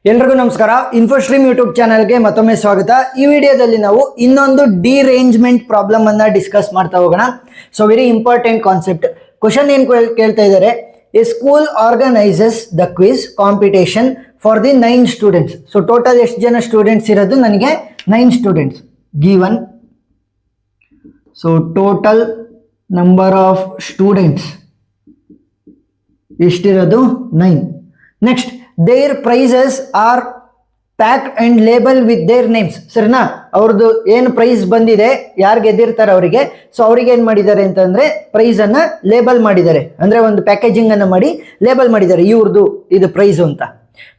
ಎಲ್ರಿಗೂ ನಮಸ್ಕಾರ. ಇನ್ಫೋಸ್ಟ್ರೀಮ್ ಯೂಟ್ಯೂಬ್ ಚಾನಲ್ಗೆ ಮತ್ತೊಮ್ಮೆ ಸ್ವಾಗತ. ಈ ವಿಡಿಯೋದಲ್ಲಿ ನಾವು ಇನ್ನೊಂದು ಡಿರೇಂಜ್ಮೆಂಟ್ ಪ್ರಾಬ್ಲಮ್ ಅನ್ನ ಡಿಸ್ಕಸ್ ಮಾಡ್ತಾ ಹೋಗೋಣ. So very important concept. Question ಏನ್ ಕೇಳ್ತಾ ಇದ್ದಾರೆ, a school organises the quiz competition for the 9 students. So total ಎಷ್ಟು ಜನ ಸ್ಟೂಡೆಂಟ್ಸ್ ಇರೋದು, ನನಗೆ 9 students given. So total number of students ಎಷ್ಟಿರೋದು 9. Next, their prizes are packed and labeled with their names. ಸರಿನಾ, ಅವ್ರದ್ದು ಏನು ಪ್ರೈಸ್ ಬಂದಿದೆ, ಯಾರು ಗೆದ್ದಿರ್ತಾರೆ ಅವರಿಗೆ, ಸೊ ಅವ್ರಿಗೆ ಏನು ಮಾಡಿದ್ದಾರೆ ಅಂತಂದ್ರೆ ಪ್ರೈಸ್ ಅನ್ನ ಲೇಬಲ್ ಮಾಡಿದ್ದಾರೆ, ಅಂದ್ರೆ ಒಂದು ಪ್ಯಾಕೇಜಿಂಗ್ ಅನ್ನ ಮಾಡಿ ಲೇಬಲ್ ಮಾಡಿದ್ದಾರೆ, ಇವ್ರದ್ದು ಇದು ಪ್ರೈಸ್ ಅಂತ.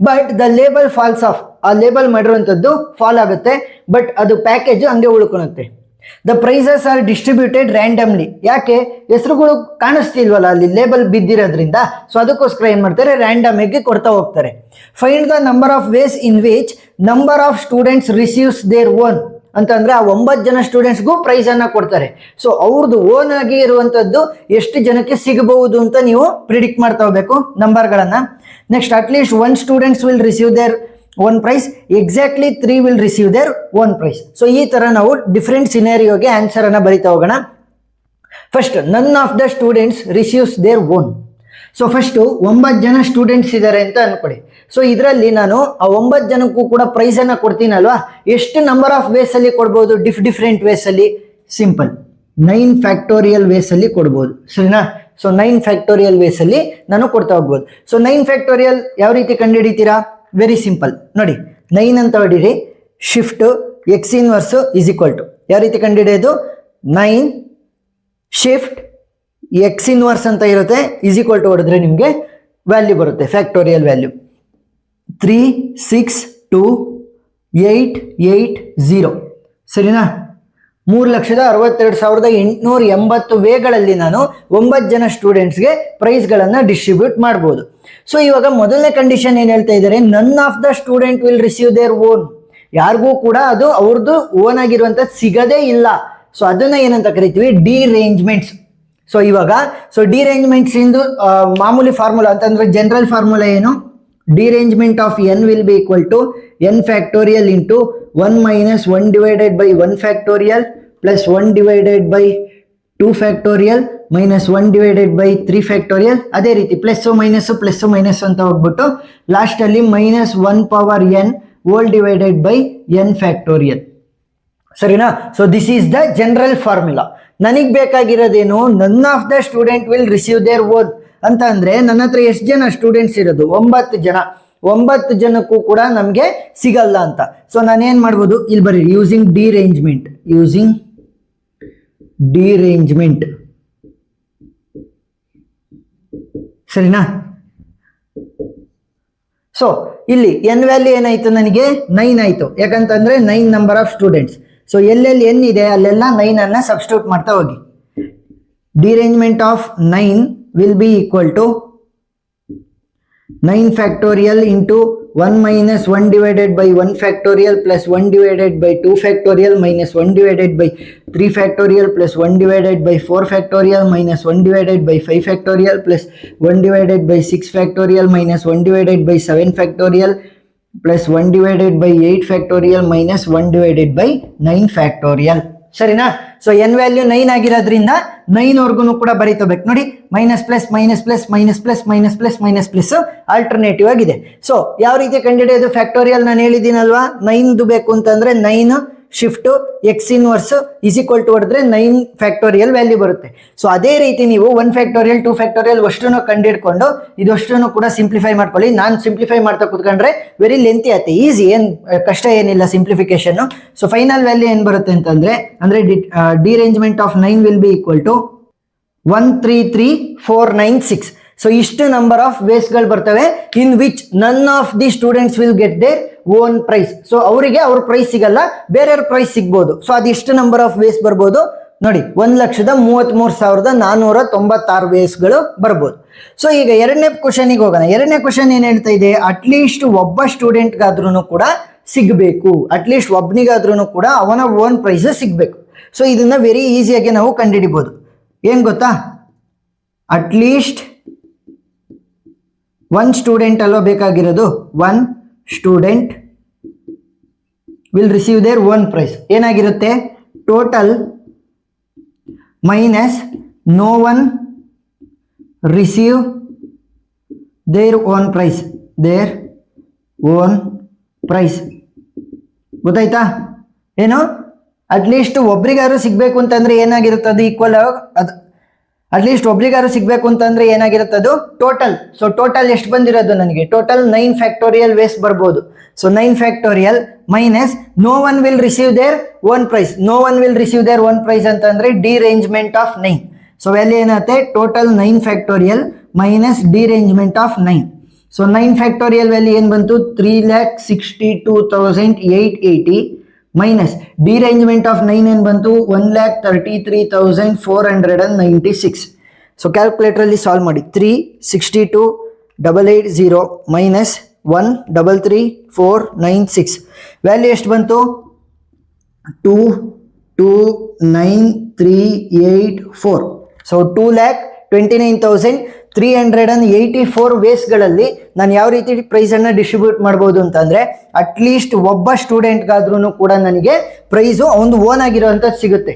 But the label falls off, ಆ ಲೇಬಲ್ ಮಾಡಿರುವಂಥದ್ದು ಫಾಲ್ ಆಗುತ್ತೆ, ಬಟ್ ಅದು ಪ್ಯಾಕೇಜ್ ಹಂಗೆ ಉಳ್ಕೊಳುತ್ತೆ. The prizes are distributed randomly. ಯಾಕೆ, ಹೆಸರುಗಳು ಕಾಣಿಸ್ತಿಲ್ವಲ್ಲ ಅಲ್ಲಿ ಲೇಬಲ್ ಬಿದ್ದಿರೋದ್ರಿಂದ, ಸೊ ಅದಕ್ಕೋಸ್ಕರ ಏನ್ ಮಾಡ್ತಾರೆ, ರ್ಯಾಂಡಮ್ ಆಗಿ ಕೊಡ್ತಾ ಹೋಗ್ತಾರೆ. Find the number of ways in which number of students receives their own ಅಂತಂದ್ರೆ ಆ 9 ಜನ ಸ್ಟೂಡೆಂಟ್ಸ್ಗೂ ಪ್ರೈಸ್ ಅನ್ನ ಕೊಡ್ತಾರೆ. ಸೊ ಅವ್ರದ್ದು ಓನ್ ಆಗಿ ಇರುವಂತದ್ದು ಎಷ್ಟು ಜನಕ್ಕೆ ಸಿಗಬಹುದು ಅಂತ ನೀವು ಪ್ರಿಡಿಕ್ಟ್ ಮಾಡ್ತಾ ಹೋಗ್ಬೇಕು ನಂಬರ್ಗಳನ್ನ. Next, at least 1 students will receive their own prize, exactly 3 will receive their own prize. So ಈ ತರ ನಾವು ಡಿಫ್ರೆಂಟ್ ಸಿನಾರಿಯೋಗೆ ಆನ್ಸರ್ ಅನ್ನ ಬರಿತಾ ಹೋಗೋಣ. ಫಸ್ಟ್, ನನ್ of the students receives their own. So first 9 ಜನ ಸ್ಟೂಡೆಂಟ್ಸ್ ಇದ್ದಾರೆ ಅಂತ ಅನ್ಕೊಳ್ಳಿ. ಸೊ ಇದರಲ್ಲಿ ನಾನು ಆ 9 ಜನಕ್ಕೂ ಕೂಡ ಪ್ರೈಸ್ ಅನ್ನ ಕೊಡ್ತೀನಲ್ವಾ, ಎಷ್ಟು ನಂಬರ್ ಆಫ್ ವೇಸ್ ಅಲ್ಲಿ ಕೊಡ್ಬೋದು, ಡಿಫ್ರೆಂಟ್ ವೇಸ್ ಅಲ್ಲಿ. ಸಿಂಪಲ್, 9 ಫ್ಯಾಕ್ಟೋರಿಯಲ್ ವೇಸ್ ಅಲ್ಲಿ ಕೊಡ್ಬೋದು. ಸರಿನಾ, ಸೊ 9 ಫ್ಯಾಕ್ಟೋರಿಯಲ್ ವೇಸ್ ಅಲ್ಲಿ ನಾನು ಕೊಡ್ತಾ ಹೋಗ್ಬೋದು. ಸೊ 9 ಫ್ಯಾಕ್ಟೋರಿಯಲ್ ಯಾವ ರೀತಿ ಕಂಡುಹಿಡಿತೀರಾ, ವೆರಿ ಸಿಂಪಲ್ ನೋಡಿ. 9 ಅಂತ ಹೊಡೀರಿ, shift x inverse is equal to, ಯಾವ ರೀತಿ ಕಂಡುಹಿಡಿಯೋದು, 9 ಶಿಫ್ಟ್ ಎಕ್ಸ್ ಇನ್ವರ್ಸ್ ಅಂತ ಇರುತ್ತೆ, ಇಸ್ ಈಕ್ವಲ್ ಟು ಹೊಡೆದ್ರೆ ನಿಮಗೆ ವ್ಯಾಲ್ಯೂ ಬರುತ್ತೆ, ಫ್ಯಾಕ್ಟೋರಿಯಲ್ ವ್ಯಾಲ್ಯೂ 3 6 2 8 8 0. ಸರಿನಾ, 3,62,880 ವೇಗಳಲ್ಲಿ ನಾನು 9 ಜನ ಸ್ಟೂಡೆಂಟ್ಸ್ಗೆ ಪ್ರೈಸ್ಗಳನ್ನು ಡಿಸ್ಟ್ರಿಬ್ಯೂಟ್ ಮಾಡ್ಬೋದು. ಸೊ ಇವಾಗ ಮೊದಲನೇ ಕಂಡೀಷನ್ ಏನು ಹೇಳ್ತಾ ಇದ್ದಾರೆ, ನನ್ of the student will receive their own. ಯಾರಿಗೂ ಕೂಡ ಅದು ಅವ್ರದ್ದು ಓನ್ ಆಗಿರುವಂಥದ್ದು ಸಿಗದೇ ಇಲ್ಲ. ಸೊ ಅದನ್ನ ಏನಂತ ಕರಿತೀವಿ, ಡಿರೇಂಜ್ಮೆಂಟ್ಸ್. ಸೊ ಇವಾಗ ಡಿರೇಂಜ್ಮೆಂಟ್ಸ್ ಇಂದು ಮಾಮೂಲಿ ಫಾರ್ಮುಲಾ ಅಂತಂದ್ರೆ ಜನರಲ್ ಫಾರ್ಮುಲಾ ಏನು, derangement of n will be equal to n factorial into 1 minus 1 divided by 1 factorial plus 1 divided by 2 factorial minus 1 divided by 3 factorial. ಅದೇ ರೀತಿ ಪ್ಲಸ್ ಮೈನಸ್ ಅಂತ ಹೋಗ್ಬಿಟ್ಟು ಲಾಸ್ಟ್ ಅಲ್ಲಿ minus 1 power n whole divided by n factorial. ಸರಿನಾ, so this is the general formula. ನನಗೆ ಬೇಕಾಗಿರೋದೇನು, none of the student will receive their own ಅಂತ ಅಂದ್ರೆ ನನ್ನ ಹತ್ರ ಎಷ್ಟು ಜನ ಸ್ಟೂಡೆಂಟ್ಸ್ ಇರೋದು, 9 ಜನ. 9 ಜನಕ್ಕೂ ಕೂಡ ನಮಗೆ ಸಿಗಲ್ಲ ಅಂತ. ಸೊ ನಾನೇನ್ ಮಾಡ್ಬೋದು, ಇಲ್ಲಿ ಬರೀ ಯೂಸಿಂಗ್ ಡಿರೇಂಜ್ಮೆಂಟ್. ಸರಿನಾ, ಸೊ ಇಲ್ಲಿ n ವ್ಯಾಲ್ಯೂ ಏನಾಯ್ತು, ನನಗೆ 9 ಆಯ್ತು. ಯಾಕಂತಂದ್ರೆ 9 ನಂಬರ್ ಆಫ್ ಸ್ಟೂಡೆಂಟ್ಸ್. ಸೊ ಎಲ್ಲೆಲ್ಲಿ n ಇದೆ ಅಲ್ಲೆಲ್ಲ 9 ಅನ್ನ ಸಬ್ಸ್ಟಿಟ್ಯೂಟ್ ಮಾಡ್ತಾ ಹೋಗಿ. ಡಿರೇಂಜ್ಮೆಂಟ್ of 9 will be equal to 9 factorial into 1 minus 1 divided by 1 factorial plus 1 divided by 2 factorial minus 1 divided by 3 factorial plus 1 divided by 4 factorial minus 1 divided by 5 factorial plus 1 divided by 6 factorial minus 1 divided by 7 factorial plus 1 divided by 8 factorial minus 1 divided by 9 factorial. ಸರಿನಾ, so n value 9 ಆಗಿರೋದ್ರಿಂದ 9 ವರ್ಗು ಕೂಡ ಬರೀತಬೇಕು ನೋಡಿ. Minus plus minus plus minus plus minus plus minus plus alternative ಆಗಿದೆ. So ಯಾವ ರೀತಿ ಕಂಡುಹಿಡಿಯೋದು, factorial ನಾನು ಹೇಳಿದ್ದೀನಲ್ವಾ, 9 ಬೇಕು ಅಂತಂದ್ರೆ 9 shift x inverse is equal to ಹೊಡೆದ್ರೆ 9 ಫ್ಯಾಕ್ಟೋರಿಯಲ್ ವ್ಯಾಲ್ಯೂ ಬರುತ್ತೆ. ಸೊ ಅದೇ ರೀತಿ ನೀವು 1 ಫ್ಯಾಕ್ಟೋರಿಯಲ್ 2 ಫ್ಯಾಕ್ಟೋರಿಯಲ್ ಅಷ್ಟನ್ನು ಕಂಡುಹಿಡ್ಕೊಂಡು ಇದಷ್ಟನ್ನು ಕೂಡ ಸಿಂಪ್ಲಿಫೈ ಮಾಡ್ಕೊಳ್ಳಿ. ನಾನು ಸಿಂಪ್ಲಿಫೈ ಮಾಡ್ತಾ ಕೂತ್ಕೊಂಡ್ರೆ ವೆರಿ ಲೆಂತಿ ಆಗುತ್ತೆ, ಈಸಿ, ಏನು ಕಷ್ಟ ಏನಿಲ್ಲ ಸಿಂಪ್ಲಿಫಿಕೇಶನ್. ಸೊ ಫೈನಲ್ ವ್ಯಾಲ್ಯೂ ಏನು ಬರುತ್ತೆ ಅಂತಂದ್ರೆ derangement of 9 will be equal to 133,496. So ಇಷ್ಟು ನಂಬರ್ ಆಫ್ ವೇಸ್ಗಳು ಬರ್ತವೆ in which none of the students will get their own prize. So ಅವರಿಗೆ ಅವ್ರ ಪ್ರೈಸ್ ಸಿಗಲ್ಲ, ಬೇರೆಯವ್ರ ಪ್ರೈಸ್ ಸಿಗ್ಬೋದು. ಸೊ ಅದಿಷ್ಟು ನಂಬರ್ ಆಫ್ ವೇಸ್ ಬರ್ಬೋದು ನೋಡಿ, 1,33,496 ವೇಸ್ಗಳು ಬರ್ಬೋದು. ಸೊ ಈಗ ಎರಡನೇ ಕ್ವಶನಿಗೆ ಹೋಗೋಣ. ಎರಡನೇ ಕ್ವಶನ್ ಏನ್ ಹೇಳ್ತಾ ಇದೆ, ಅಟ್ಲೀಸ್ಟ್ ಒಬ್ಬ ಸ್ಟೂಡೆಂಟ್ಗಾದ್ರೂ ಕೂಡ ಸಿಗಬೇಕು, ಅಟ್ಲೀಸ್ಟ್ ಒಬ್ಬನಿಗಾದ್ರೂ ಕೂಡ ಅವನ ಓನ್ ಪ್ರೈಸ್ ಸಿಗಬೇಕು. ಸೊ ಇದನ್ನ ವೆರಿ ಈಸಿಯಾಗಿ ನಾವು ಕಂಡುಹಿಡಿಬಹುದು. ಏನ್ ಗೊತ್ತಾ, ಅಟ್ಲೀಸ್ಟ್ 1 ಸ್ಟೂಡೆಂಟ್ ಅಲ್ಲೋ ಬೇಕಾಗಿರೋದು, 1 student will receive their own prize ಏನಾಗಿರುತ್ತೆ total minus no one receive their own prize ಗೊತ್ತಾಯ್ತಾ ಏನು ಅಟ್ಲೀಸ್ಟ್ ಒಬ್ರಿಗಾರು ಸಿಗ್ಬೇಕು ಅಂತಂದ್ರೆ ಏನಾಗಿರುತ್ತೆ ಅದು ಈಕ್ವಲ್ ಅದು ಅಟ್ಲೀಸ್ಟ್ ಒಬ್ರಿಗಾರು ಸಿಗ್ಬೇಕು ಅಂತಂದ್ರೆ ಏನಾಗಿರುತ್ತೆ ಅದು ಟೋಟಲ್ ಸೊ ಟೋಟಲ್ ಎಷ್ಟು ಬಂದಿರೋದು ನನಗೆ ಟೋಟಲ್ 9 ಫ್ಯಾಕ್ಟೋರಿಯಲ್ ವೇಸ್ಟ್ ಬರ್ಬೋದು so 9 factorial minus no one will receive their own prize ಅಂತಂದ್ರೆ ಡಿರೇಂಜ್ಮೆಂಟ್ ಆಫ್ 9 ಸೊ ವ್ಯಾಲ್ಯೂ ಏನಾಗುತ್ತೆ total 9 factorial minus derangement of 9 so 9 factorial value ಏನು ಬಂತು 3,62,880 ಮೈನಸ್ ಡಿರೇಂಜ್ಮೆಂಟ್ ಆಫ್ 9 ಏನು ಬಂತು 1,33,496 ಸೊ ಕ್ಯಾಲ್ಕುಲೇಟರಲ್ಲಿ ಸಾಲ್ವ್ ಮಾಡಿ 362,880 ಮೈನಸ್ 1,33,496 ವ್ಯಾಲ್ಯೂ ಎಷ್ಟು ಬಂತು 229,384 ಸೊ 2,29,384 ವೇಸ್ಗಳಲ್ಲಿ ನಾನು ಯಾವ ರೀತಿ ಪ್ರೈಸನ್ನು ಡಿಸ್ಟ್ರಿಬ್ಯೂಟ್ ಮಾಡ್ಬೋದು ಅಂತಂದರೆ ಅಟ್ಲೀಸ್ಟ್ ಒಬ್ಬ ಸ್ಟೂಡೆಂಟ್ಗಾದ್ರೂ ಕೂಡ ನನಗೆ ಪ್ರೈಸು ಒಂದು ಓನ್ ಆಗಿರೋವಂಥದ್ದು ಸಿಗುತ್ತೆ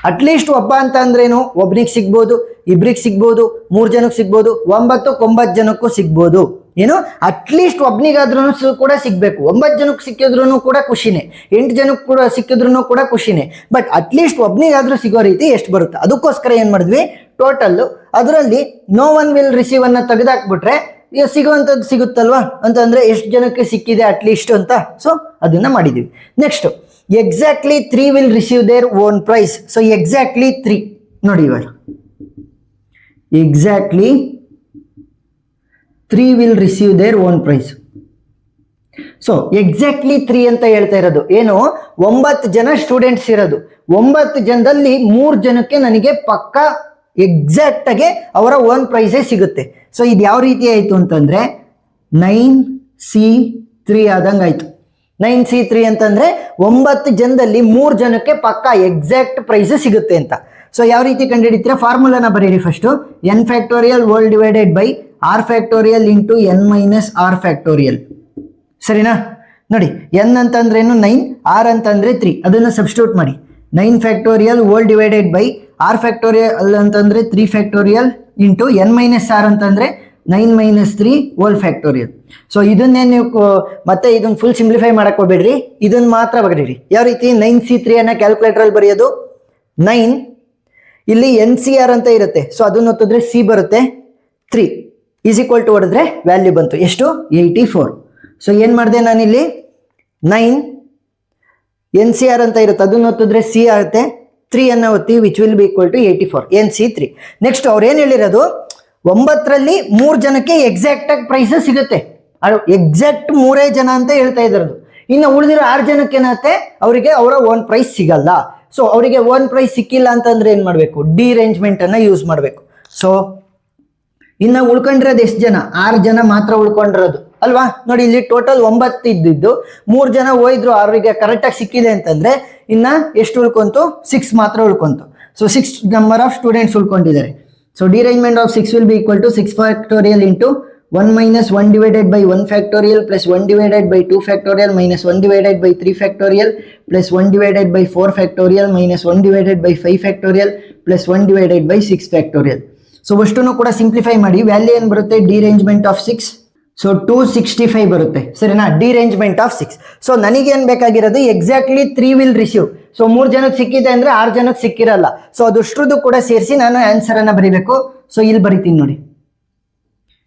ಅಟ್ಲೀಸ್ಟ್ ಒಬ್ಬ ಅಂತ ಅಂದ್ರೇನು ಒಬ್ರಿಗೆ ಸಿಗ್ಬೋದು ಇಬ್ರಿಗೆ ಸಿಗ್ಬೋದು 3 ಜನಕ್ಕೆ ಸಿಗ್ಬೋದು 9 ಜನಕ್ಕೂ ಸಿಗ್ಬೋದು ಏನು ಅಟ್ಲೀಸ್ಟ್ ಒಬ್ನಿಗಾದ್ರೂ ಕೂಡ ಸಿಗಬೇಕು 9 ಜನಕ್ಕೆ ಸಿಕ್ಕಿದ್ರೂ ಕೂಡ ಖುಷಿನೇ 8 ಜನಕ್ಕೆ ಕೂಡ ಸಿಕ್ಕಿದ್ರೂ ಕೂಡ ಖುಷಿನೇ ಬಟ್ ಅಟ್ಲೀಸ್ಟ್ ಒಬ್ನಿಗಾದ್ರೂ ಸಿಗೋ ರೀತಿ ಎಷ್ಟು ಬರುತ್ತೆ ಅದಕ್ಕೋಸ್ಕರ ಏನು ಮಾಡಿದ್ವಿ ಟೋಟಲ್ಲು ಅದರಲ್ಲಿ ನೋ ಒನ್ ವಿಲ್ ರಿಸೀವ್ ಅನ್ನ ತೆಗೆದಾಕ್ಬಿಟ್ರೆ ಸಿಗುವಂಥದ್ದು ಸಿಗುತ್ತಲ್ವಾ ಅಂತಂದ್ರೆ ಎಷ್ಟು ಜನಕ್ಕೆ ಸಿಕ್ಕಿದೆ ಅಟ್ಲೀಸ್ಟ್ ಅಂತ ಸೊ ಅದನ್ನ ಮಾಡಿದ್ವಿ next exactly 3 will receive their own prize so exactly 3 ನೋಡಿ ಇವಾಗ exactly 3 will receive their own prize so exactly 3 ಅಂತ ಹೇಳ್ತಾ ಇರೋದು ಏನು 9 ಜನ ಸ್ಟೂಡೆಂಟ್ಸ್ ಇರೋದು 9 ಜನದಲ್ಲಿ 3 ಜನಕ್ಕೆ ನನಗೆ ಪಕ್ಕ ಎಕ್ಸಾಕ್ಟ್ ಆಗಿ ಅವರ ಓನ್ ಪ್ರೈಸೇ ಸಿಗುತ್ತೆ ಸೊ ಇದು ಯಾವ ರೀತಿ ಆಯ್ತು ಅಂತಂದ್ರೆ 9C3 ಆದಂಗೆ ಆಯ್ತು 9C3 ಅಂತಂದ್ರೆ 9 ಜನದಲ್ಲಿ 3 ಜನಕ್ಕೆ ಪಕ್ಕ ಎಕ್ಸಾಕ್ಟ್ ಪ್ರೈಸ್ ಸಿಗುತ್ತೆ ಅಂತ ಸೊ ಯಾವ ರೀತಿ ಕಂಡುಹಿಡಿತೀರಾ ಫಾರ್ಮುಲಾನ ಬರೀರಿ first n factorial hole divided by r factorial into n minus r factorial ಸರಿನಾ ನೋಡಿ n ಅಂತಂದ್ರೇನು 9 r ಅಂತಂದ್ರೆ 3 ಅದನ್ನ ಸಬ್ಸ್ಟಿಟ್ಯೂಟ್ ಮಾಡಿ 9 factorial hole divided by r factorial ಅಂತಂದ್ರೆ 3 factorial into n minus r ಅಂತಂದ್ರೆ 9 ಮೈನಸ್ 3 ಹೋಲ್ ಫ್ಯಾಕ್ಟೋರಿಯಲ್ ಸೊ ಇದನ್ನೇ ನೀವು ಮತ್ತೆ ಇದನ್ನ ಫುಲ್ ಸಿಂಪ್ಲಿಫೈ ಮಾಡಕ್ ಹೋಗ್ಬೇಡ್ರಿ ಇದನ್ನ ಮಾತ್ರ ಬರೀರಿ ಯಾವ ರೀತಿ 9C3 ಅನ್ನ ಕ್ಯಾಲ್ಕುಲೇಟರ್ ಅಲ್ಲಿ ಬರೆಯೋದು 9 ಇಲ್ಲಿ NCR ಅಂತ ಇರುತ್ತೆ ಸೊ ಅದನ್ನ ಒತ್ತಿದ್ರೆ C ಬರುತ್ತೆ 3 ಈಸ್ ಈಕ್ವಲ್ ಟು ಹೊಡೆದ್ರೆ ವ್ಯಾಲ್ಯೂ ಬಂತು ಎಷ್ಟು 84 ಸೊ ಏನ್ ಮಾಡಿದೆ ನಾನಿಲ್ಲಿ 9 NCR ಅಂತ ಇರುತ್ತೆ ಅದನ್ನ ಒತ್ತಿದ್ರೆ C ಆಗುತ್ತೆ 3 ಅನ್ನ ಒತ್ತಿ which will be equal to 84 NC3 next ಅವ್ರು ಏನ್ ಹೇಳಿರೋದು 9ರಲ್ಲಿ 3 ಜನಕ್ಕೆ ಎಕ್ಸಾಕ್ಟ್ ಆಗಿ ಪ್ರೈಸ್ ಸಿಗುತ್ತೆ ಎಕ್ಸಾಕ್ಟ್ 3 ಜನ ಅಂತ ಹೇಳ್ತಾ ಇದ್ರದು ಇನ್ನು ಉಳಿದಿರೋ 6 ಜನಕ್ಕೆ ಏನಾಗುತ್ತೆ ಅವರಿಗೆ ಅವರ ಓನ್ ಪ್ರೈಸ್ ಸಿಗಲ್ಲ ಸೊ ಅವರಿಗೆ ಓನ್ ಪ್ರೈಸ್ ಸಿಕ್ಕಿಲ್ಲ ಅಂತಂದ್ರೆ ಏನ್ ಮಾಡಬೇಕು ಡಿರೇಂಜ್ಮೆಂಟ್ ಅನ್ನ ಯೂಸ್ ಮಾಡಬೇಕು ಸೊ ಇನ್ನ ಉಳ್ಕೊಂಡಿರೋದು ಎಷ್ಟು ಜನ 6 ಜನ ಮಾತ್ರ ಉಳ್ಕೊಂಡಿರೋದು ಅಲ್ವಾ ನೋಡಿ ಇಲ್ಲಿ ಟೋಟಲ್ 9 ಇದ್ದಿದ್ದು 3 ಜನ ಹೋಯ್ದ್ರು ಅವರಿಗೆ ಕರೆಕ್ಟಾಗಿ ಸಿಕ್ಕಿದೆ ಅಂತಂದ್ರೆ ಇನ್ನ ಎಷ್ಟು ಉಳ್ಕೊಂತು 6 ಮಾತ್ರ ಉಳ್ಕೊಂತು ಸೊ 6 ನಂಬರ್ ಆಫ್ ಸ್ಟೂಡೆಂಟ್ಸ್ ಉಳ್ಕೊಂಡಿದ್ದಾರೆ so derangement of 6 will be equal to 6 factorial into 1 minus 1 divided by 1 factorial plus 1 divided by 2 factorial minus 1 divided by 3 factorial plus 1 divided by 4 factorial minus 1 divided by 5 factorial plus 1 divided by 6 factorial so ಅಷ್ಟನ್ನು ಕೂಡ simplify ಮಾಡಿ value ಏನು ಬರುತ್ತೆ ಡಿರೇಂಜ್ಮೆಂಟ್ of 6 so 265 ಬರುತ್ತೆ ಸರಿನಾ ಡಿರೇಂಜ್ಮೆಂಟ್ of 6 so ನನಗೇನು ಬೇಕಾಗಿರೋದು exactly 3 will receive so 3 ಜನಕ್ಕೆ ಸಿಕ್ಕಿದೆ ಅಂದ್ರೆ 6 ಜನಕ್ಕೆ ಸಿಕ್ಕಿರಲ್ಲ ಸೊ ಅದಷ್ಟರದ್ದು ಕೂಡ ಸೇರಿಸಿ ನಾನು ಆನ್ಸರ್ ಅನ್ನ ಬರೀಬೇಕು ಸೊ ಇಲ್ಲಿ ಬರೀತೀನಿ ನೋಡಿ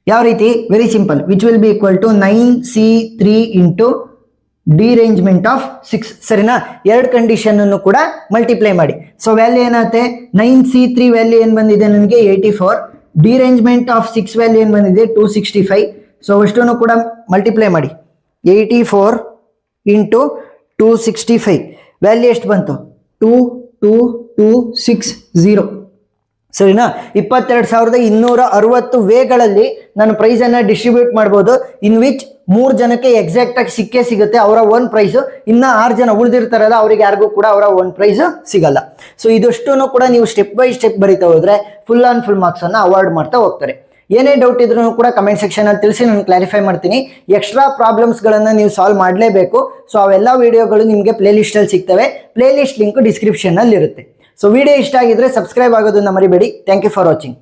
ಯಾವ ರೀತಿ very simple which will be equal to 9C3 into derangement of 6 ಸರಿನಾ ಎರಡು ಕಂಡೀಷನ್ ಅನ್ನು ಕೂಡ ಮಲ್ಟಿಪ್ಲೈ ಮಾಡಿ ಸೊ ವ್ಯಾಲ್ಯೂ ಏನಾಗುತ್ತೆ 9C3 ವ್ಯಾಲ್ಯೂ ಏನು ಬಂದಿದೆ ನನಗೆ 84 ಡಿರೇಂಜ್ಮೆಂಟ್ ಆಫ್ 6 ವ್ಯಾಲ್ಯೂ ಏನು ಬಂದಿದೆ 265 ಸೊ ಅಷ್ಟನ್ನು ಕೂಡ ಮಲ್ಟಿಪ್ಲೈ ಮಾಡಿ 84 ಇಂಟು 265 ವ್ಯಾಲ್ಯೂ ಎಷ್ಟು ಬಂತು 2260 ಸರಿನಾ 22,260 ವೇಗಳಲ್ಲಿ ನಾನು ಪ್ರೈಸನ್ನು ಡಿಸ್ಟ್ರಿಬ್ಯೂಟ್ ಮಾಡ್ಬೋದು ಇನ್ ವಿಚ್ 3 ಜನಕ್ಕೆ ಎಕ್ಸಾಕ್ಟ್ ಆಗಿ ಸಿಕ್ಕೇ ಸಿಗುತ್ತೆ ಅವರ ಓನ್ ಪ್ರೈಸು ಇನ್ನು 6 ಜನ ಉಳಿದಿರ್ತಾರಲ್ಲ ಅವ್ರಿಗೆ ಯಾರಿಗೂ ಕೂಡ ಅವರ ಓನ್ ಪ್ರೈಸ್ ಸಿಗಲ್ಲ ಸೊ ಇದಷ್ಟನ್ನು ಕೂಡ ನೀವು ಸ್ಟೆಪ್ ಬೈ ಸ್ಟೆಪ್ ಬರೀತಾ ಹೋದ್ರೆ ಫುಲ್ ಆನ್ ಫುಲ್ ಮಾರ್ಕ್ಸ್ ಅನ್ನ ಅವಾರ್ಡ್ ಮಾಡ್ತಾ ಹೋಗ್ತಾರೆ ಏನೇ ಡೌಟ್ ಇದ್ರೂ ಕೂಡ ಕಮೆಂಟ್ ಸೆಕ್ಷನ್ ಅಲ್ಲಿ ತಿಳಿಸಿ, ನಾನು ಕ್ಲಾರಿಫೈ ಮಾಡ್ತೀನಿ. ಎಕ್ಸ್ಟ್ರಾ ಪ್ರಾಬ್ಲಮ್ಸ್ಗಳನ್ನು ನೀವು ಸಾಲ್ವ್ ಮಾಡಲೇಬೇಕು. ಸೊ ಅವೆಲ್ಲ ವಿಡಿಯೋಗಳು ನಿಮಗೆ ಪ್ಲೇ ಲಿಸ್ಟ್ ಅಲ್ಲಿ ಸಿಗ್ತವೆ. ಪ್ಲೇ ಲಿಸ್ಟ್ ಲಿಂಕ್ ಡಿಸ್ಕ್ರಿಪ್ಷನ್ ಅಲ್ಲಿ ಇರುತ್ತೆ. ಸೊ ವಿಡಿಯೋ ಇಷ್ಟ ಆಗಿದ್ರೆ ಸಬ್ಸ್ಕ್ರೈಬ್ ಆಗೋದನ್ನ ಮರಿಬೇಡಿ. Thank you for watching.